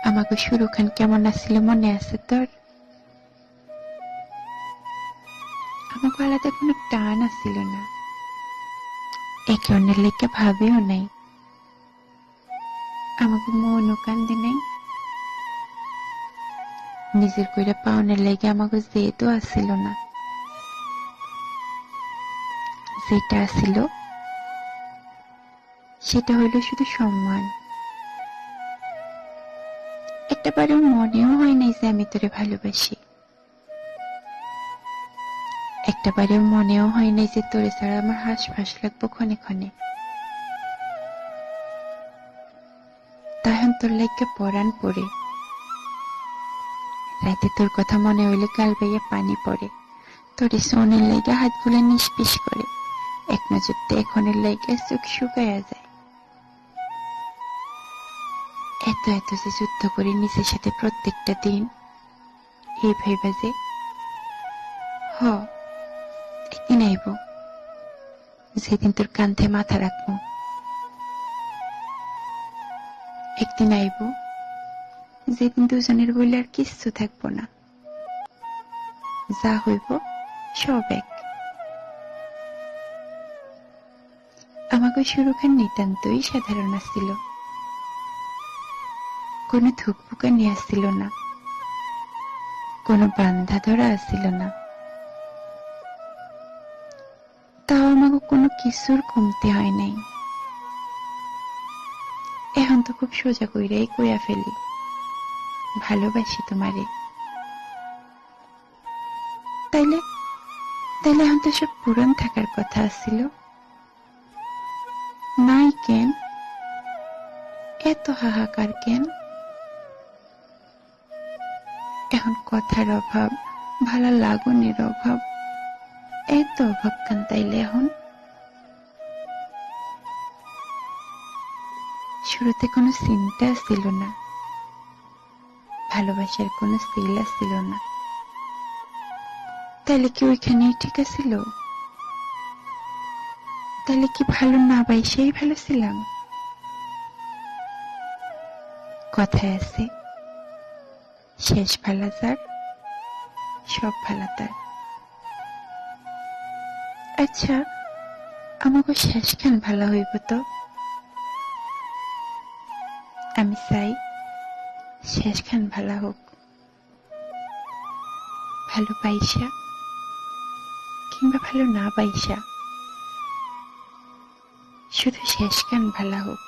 আমাকে শুরুখান কেমন আসছিল মনে আছে তোর? আমাকে আলাদা কোনো টান আসছিল না, একে অন্যের লেগে ভাবেও নাই, আমাকে মনও কান্দে নাই, নিজের কইরা পাওনের লেগে আমাকে জেদও আসছিল না। যেটা আসছিল সেটা হইল শুধু সম্মান। একটাবারেও মনেও হয় নাই যে আমি তোরে ভালোবাসি, একটাবারেও মনেও হয় নাই যে তোরে ছাড়া আমার হাঁসফাঁস লাগবো ক্ষণে ক্ষণে। তখন তোর লাইগা পরাণ পড়ে, রাতে তোর কথা মনে হইলে গাল বাইয়া পানি পড়ে, তোরে সোনের লাইগা হাতগুলো নিষ্পিস করে, এক নজর এখনের লাইগা চোখ শুকাইয়া যায়। এত এত যে যুদ্ধ করি নিজের সাথে প্রত্যেকটা দিন, এই ভাইবা যে হ একদিন আইব যেদিন তোর কান্ধে মাথা রাখবো, একদিন আইব যেদিন দুজনের বলে আর কিচ্ছু থাকবো না, যা হইব সব এক। আমাকে শুরুখান নিতান্তই সাধারণ আসছিল, কোনো থুকপুকা নিয়ে আসছিল না, কোনো বান্ধা ধরা আসছিল না, তাও আমাকে কোনো কিছুর কমতে হয় নাই। এখন তো খুব সোজা কইরাই কইয়া ফেলি, ভালোবাসি তোমারে। তাইলে তাইলে এখন তো সব পুরান থাকার কথা আসছিল, নাই কেন? এত হাহাকার কেন? এখন কথার অভাব, ভালো লাগুনের অভাব, এত অভাব কেন তাইলে এখন? শুরুতে কোনো চিন্তা ছিল না, ভালোবাসার কোনো সিল ছিল না, তাইলে কি ওইখানেই ঠিক আছিল? তাইলে কি ভালো না বাইসেই ভালো ছিলাম? কথায় আছে, শেষ ভালা যার সব ভালা তার। আচ্ছা, আমাকে শেষখান ভালো হইব তো? আমি চাই শেষখান ভালা হোক, ভালো পাইসা কিংবা ভালো না পাইসা, শুধু শেষখান ভালা হোক।